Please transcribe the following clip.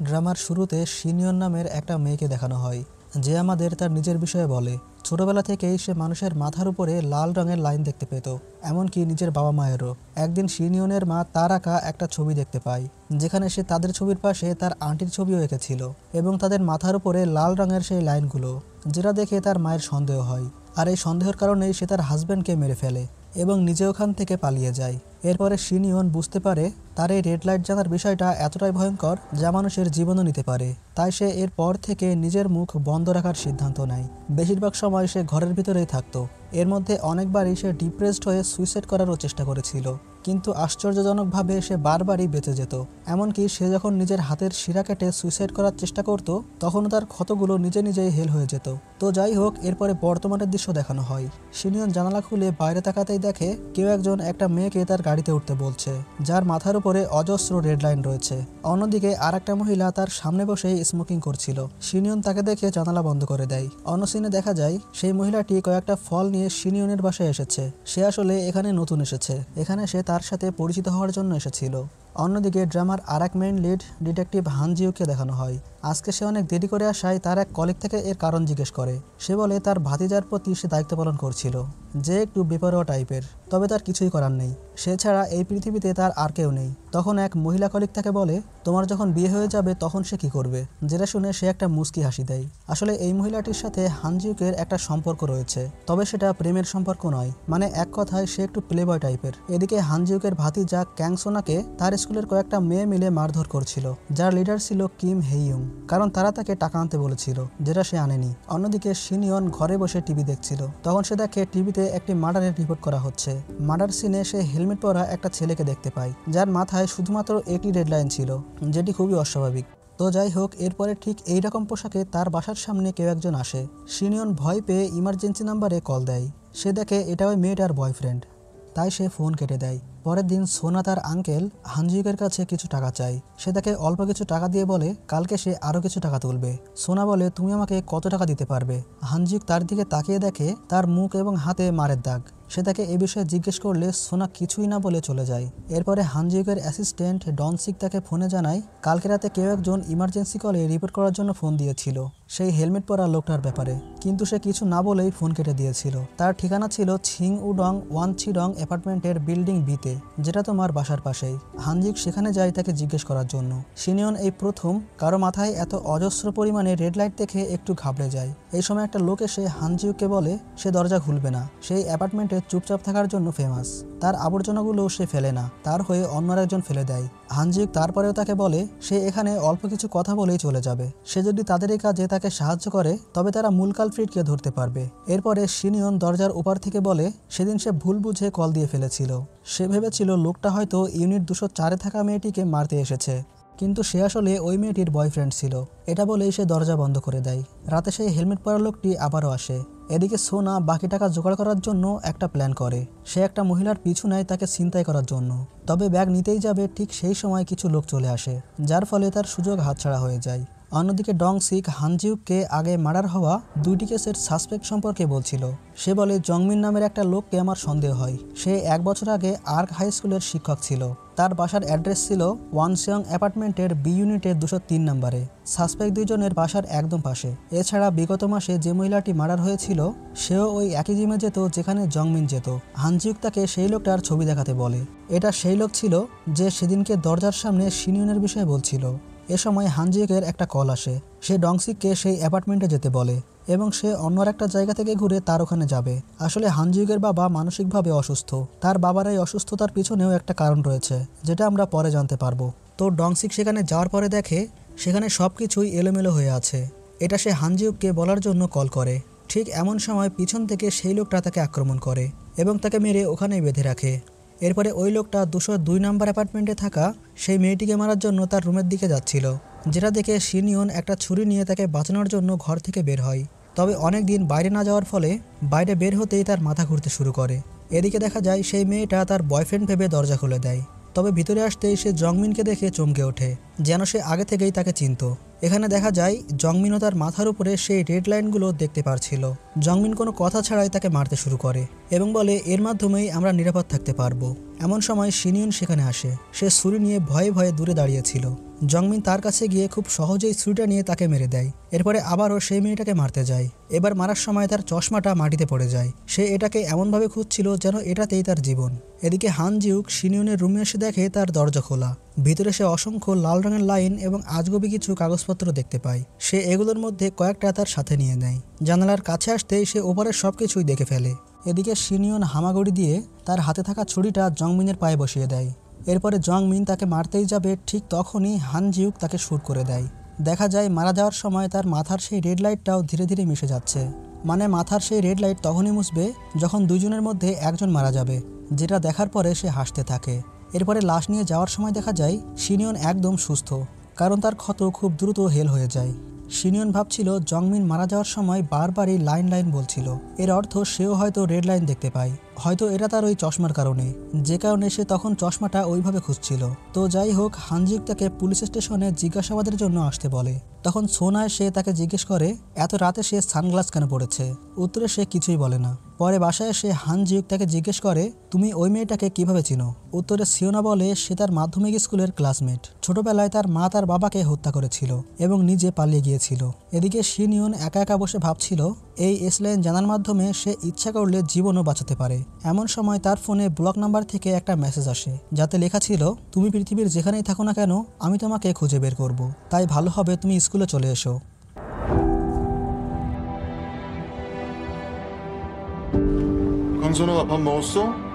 ড্রামার শুরুতে শিনিয়ন নামের একটা মেয়েকে দেখানো হয়, যে আমাদের তার নিজের বিষয়ে বলে ছোটবেলা থেকেই সে মানুষের মাথার উপরে লাল রঙের লাইন দেখতে পেত, এমনকি নিজের বাবা মায়েরও। একদিন শিনিয়নের মা তার আঁকা একটা ছবি দেখতে পায়, যেখানে সে তাদের ছবির পাশে তার আন্টির ছবিও এঁকেছিল এবং তাদের মাথার উপরে লাল রঙের সেই লাইনগুলো, যেটা দেখে তার মায়ের সন্দেহ হয়। আর এই সন্দেহের কারণেই সে তার হাজব্যান্ডকে মেরে ফেলে এবং নিজে ওখান থেকে পালিয়ে যায়। এরপরে শিনিয়ন বুঝতে পারে তার এই রেড লাইট জানার বিষয়টা এতটাই ভয়ঙ্কর যা মানুষের জীবনও নিতে পারে। তাই সে এরপর থেকে নিজের মুখ বন্ধ রাখার সিদ্ধান্ত নেয়। বেশিরভাগ সময় সে ঘরের ভিতরেই থাকতো। এর মধ্যে অনেকবারই সে ডিপ্রেসড হয়ে সুইসাইড করারও চেষ্টা করেছিল, কিন্তু আশ্চর্যজনকভাবে সে বারবারই বেঁচে যেত। এমনকি সে যখন নিজের হাতের শিরা কেটে সুইসাইড করার চেষ্টা করত, তখনও তার ক্ষতগুলো নিজে নিজেই হেল হয়ে যেত। তো যাই হোক, এরপরে বর্তমানের দৃশ্য দেখানো হয়। শিনিয়ন জানালা খুলে বাইরে তাকাতেই দেখে কেউ একজন একটা মেয়েকে তার গাড়িতে উঠতে বলছে, যার মাথার উপরে অজস্র রেড লাইন রয়েছে। অন্যদিকে আর একটা মহিলা তার সামনে বসে স্মোকিং করছিল। শিনিয়ন তাকে দেখে জানালা বন্ধ করে দেয়। অন্য সিনে দেখা যায় সেই মহিলাটি কয়েকটা ফল নিয়ে শিনিয়নের বাসায় এসেছে। সে আসলে এখানে নতুন এসেছে, এখানে সে তার সাথে পরিচিত হওয়ার জন্য এসেছিল। অন্যদিকে ড্রামার আর এক মেইন লিড ডিটেকটিভ হান জিউকে দেখানো হয়। আজকে সে অনেক দেরি করে আসায় তার এক কলিগ থেকে এর কারণ জিজ্ঞেস করে। সে বলে তার ভাতিজার প্রতি সে দায়িত্ব পালন করছিল, যে একটু বেপরোয়া টাইপের, তবে তার কিছুই করার নেই। সে ছাড়া এই পৃথিবীতে তার আর কেউ নেই। তখন এক মহিলা কলিগ তাকে বলে, তোমার যখন বিয়ে হয়ে যাবে তখন সে কি করবে? যেটা শুনে সে একটা মুচকি হাসি দেয়। আসলে এই মহিলাটির সাথে হানজিউকের একটা সম্পর্ক রয়েছে, তবে সেটা প্রেমের সম্পর্ক নয়। মানে এক কথায় সে একটু প্লেবয় টাইপের। এদিকে হানজিউকের ভাতিজা ক্যাংসোনাকে তার স্কুলের কয়েকটা মেয়ে মিলে মারধর করছিল, যার লিডার ছিল কিম হেইয়ুং, কারণ তারা তাকে টাকা আনতে বলেছিল, যেটা সে আনেনি। অন্যদিকে শিনিয়ন ঘরে বসে টিভি দেখছিল। তখন সে দেখে টিভিতে একটি মার্ডারের রিপোর্ট করা হচ্ছে। মার্ডার সিনে সে হেলমেট পরা একটা ছেলেকে দেখতে পায়, যার মাথায় শুধুমাত্র একটি রেড লাইন ছিল, যেটি খুবই অস্বাভাবিক। তো যাই হোক, এরপরে ঠিক এইরকম পোশাকে তার বাসার সামনে কেউ একজন আসে। শিনিয়ন ভয় পেয়ে ইমার্জেন্সি নাম্বারে কল দেয়। সে দেখে এটা ওই মেয়েটার বয়ফ্রেন্ড, তাই সে ফোন কেটে দেয়। পরের দিন সোনা তার আঙ্কেল হানজিউকের কাছে কিছু টাকা চায়। সে তাকে অল্প কিছু টাকা দিয়ে বলে কালকে সে আরও কিছু টাকা তুলবে। সোনা বলে, তুমি আমাকে কত টাকা দিতে পারবে? হানজিউক তার দিকে তাকিয়ে দেখে তার মুখ এবং হাতে মারের দাগ। সে তাকে এ বিষয়ে জিজ্ঞেস করলে সোনা কিছুই না বলে চলে যায়। এরপরে হানজিউকের অ্যাসিস্ট্যান্ট ডনসিক তাকে ফোনে জানায় কালকে রাতে কেউ একজন ইমার্জেন্সি কলে রিপোর্ট করার জন্য ফোন দিয়েছিল সেই হেলমেট পরা লোকটার ব্যাপারে, কিন্তু সে কিছু না বলেই ফোন কেটে দিয়েছিল। তার ঠিকানা ছিল ছিং উডং 1 অ্যাপার্টমেন্টের বিল্ডিং বিতে, যেটা তোমার বাসার পাশেই। হানজিউক সেখানে যায় তাকে জিজ্ঞেস করার জন্য। শিনিয়ন এই প্রথম কারো মাথায় এত অজস্র পরিমাণে রেড লাইট দেখে একটু ঘাবড়ে যায়। এই সময় একটা লোক এসে হানজিউককে বলে সে দরজা খুলবে না, সেই অ্যাপার্টমেন্টে চুপচাপ থাকার জন্য ফেমাস। তার আবর্জনাগুলো সে ফেলে না, তার হয়ে অন্য একজন ফেলে দেয়। হানজিউক তারপরেও তাকে বলে সে এখানে অল্প কিছু কথা বলেই চলে যাবে। সে যদি তাদের এই কাজে তাকে সাহায্য করে তবে তারা মূল কালপ্রিটকে ধরতে পারবে। এরপরে শিনিয়ন দরজার ওপার থেকে বলে সেদিন সে ভুল বুঝে কল দিয়ে ফেলেছিল। সে ভেবেছিল লোকটা হয়তো ইউনিট 204-এ থাকা মেয়েটিকে মারতে এসেছে, কিন্তু সে আসলে ওই মেয়েটির বয়ফ্রেন্ড ছিল। এটা বলেই সে দরজা বন্ধ করে দেয়। রাতে সেই হেলমেট পরা লোকটি আবারও আসে। এদিকে সোনা বাকি টাকা জোগাড় করার জন্য একটা প্ল্যান করে। সে একটা মহিলার পিছু নেয় তাকে ছিনতাই করার জন্য, তবে ব্যাগ নিতেই যাবে ঠিক সেই সময় কিছু লোক চলে আসে, যার ফলে তার সুযোগ হাতছাড়া হয়ে যায়। অন্যদিকে ডংসিক হানজিউককে আগে মার্ডার হওয়া 2টি কেসের সাসপেক্ট সম্পর্কে বলছিল। সে বলে জংমিন নামের একটা লোককে আমার সন্দেহ হয়। সে 1 বছর আগে আর্ক হাই স্কুলের শিক্ষক ছিল। তার বাসার অ্যাড্রেস ছিল ওয়ানসিয়ং অ্যাপার্টমেন্টের বি ইউনিটের 203 নম্বরে। সাসপেক্ট দুইজনের বাসার একদম পাশে। এছাড়া বিগত মাসে যে মহিলাটি মার্ডার হয়েছিল সেও ওই একই জিমে যেত যেখানে জংমিন যেত। হানজিউক তাকে সেই লোকটার ছবি দেখাতে বলে। এটা সেই লোক ছিল যে সেদিনকে দরজার সামনে শিনিয়নের বিষয়ে বলছিল। এ সময় হানজিউকের একটা কল আসে। সে ডংসিককে সেই অ্যাপার্টমেন্টে যেতে বলে এবং সে অন্য একটা জায়গা থেকে ঘুরে তার ওখানে যাবে। আসলে হানজিউকের বাবা মানসিকভাবে অসুস্থ। তার বাবার এই অসুস্থতার পিছনেও একটা কারণ রয়েছে, যেটা আমরা পরে জানতে পারবো। তো ডংসিক সেখানে যাওয়ার পরে দেখে সেখানে সব কিছুই এলোমেলো হয়ে আছে। এটা সে হানজিউককে বলার জন্য কল করে। ঠিক এমন সময় পিছন থেকে সেই লোকটা তাকে আক্রমণ করে এবং তাকে মেরে ওখানেই বেঁধে রাখে। এরপরে ওই লোকটা 202 নম্বর অ্যাপার্টমেন্টে থাকা সেই মেয়েটিকে মারার জন্য তার রুমের দিকে যাচ্ছিল, যেটা দেখে শিনিয়ন একটা ছুরি নিয়ে তাকে বাঁচানোর জন্য ঘর থেকে বের হয়। তবে অনেক দিন বাইরে না যাওয়ার ফলে বাইরে বের হতেই তার মাথা ঘুরতে শুরু করে। এদিকে দেখা যায় সেই মেয়েটা তার বয়ফ্রেন্ড ভেবে দরজা খুলে দেয়। তবে ভিতরে আসতেই সে জংমিনকে দেখে চমকে ওঠে, যেন সে আগে থেকেই তাকে চিনত। এখানে দেখা যায় জংমিনও তার মাথার উপরে সেই রেড লাইনগুলো দেখতে পারছিল। জংমিন কোনো কথা ছাড়াই তাকে মারতে শুরু করে। এবং বলে এর মাধ্যমেই আমরা নিরাপদ থাকতে পারবো। এমন সময় শিনিয়ন সেখানে আসে। সে ছুরি নিয়ে ভয়ে ভয়ে দূরে দাঁড়িয়েছিল। জংমিন তার কাছে গিয়ে খুব সহজেই ছুরিটা নিয়ে তাকে মেরে দেয়। এরপরে আবারও সেই মেয়েটাকে মারতে যায়। এবার মারার সময় তার চশমাটা মাটিতে পড়ে যায়। সে এটাকে এমনভাবে খুঁজছিল যেন এটাতেই তার জীবন। এদিকে হান জিউক শিনিয়নের রুমে এসে দেখে তার দরজা খোলা। ভিতরে সে অসংখ্য লাল রঙের লাইন এবং আজগুবি কিছু কাগজপত্র দেখতে পায়। সে এগুলোর মধ্যে কয়েকটা তার সাথে নিয়ে নেয়। জানালার কাছে আসতেই সে ওপরের সবকিছুই দেখে ফেলে। এদিকে শিনিয়ন হামাগুড়ি দিয়ে তার হাতে থাকা ছুরিটা জংমিনের পায়ে বসিয়ে দেয়। এরপরে জংমিন তাকে মারতেই যাবে, ঠিক তখনই হান জিউক তাকে শুট করে দেয়। দেখা যায় মারা যাওয়ার সময় তার মাথার সেই রেড লাইটটাও ধীরে ধীরে মিশে যাচ্ছে। মানে মাথার সেই রেড লাইট তখনই মুছবে যখন দুজনের মধ্যে একজন মারা যাবে, যেটা দেখার পরে সে হাসতে থাকে। এরপরে লাশ নিয়ে যাওয়ার সময় দেখা যায় শিনিয়ন একদম সুস্থ, কারণ তার ক্ষত খুব দ্রুত হেল হয়ে যায়। শিনিয়ন ভাবছিল জংমিন মারা যাওয়ার সময় বারবারই লাইন লাইন বলছিল, এর অর্থ সেও হয়তো রেড লাইন দেখতে পায়। হয়তো এটা তার ওই চশমার কারণে, যে কারণে সে তখন চশমাটা ওইভাবে খুঁজছিল। তো যাই হোক, হানজিউক তাকে পুলিশ স্টেশনে জিজ্ঞাসাবাদের জন্য আসতে বলে। তখন সোনা এসে তাকে জিজ্ঞেস করে এত রাতে সে সানগ্লাস কেন পড়েছে। উত্তরে সে কিছুই বলে না। পরে বাসায় এসে হান জিউক তাকে জিজ্ঞেস করে তুমি ওই মেয়েটাকে কিভাবে চিনো। উত্তরে সিওনা বলে সে তার মাধ্যমিক স্কুলের ক্লাসমেট। ছোটবেলায় তার মা তার বাবাকে হত্যা করেছিল এবং নিজে পালিয়ে গিয়েছিল। এদিকে শিনিয়ন একা একা বসে ভাবছিল এই এসলাইন জানার মাধ্যমে সে ইচ্ছা করলে জীবনও বাঁচাতে পারে। এমন সময় তার ফোনে ব্লক নাম্বার থেকে একটা মেসেজ আসে, যাতে লেখা ছিল তুমি পৃথিবীর যেখানেই থাকো না কেন আমি তোমাকে খুঁজে বের করব, তাই ভালো হবে তুমি স্কুলে চলে এসো। 강선호가 밥 먹었어?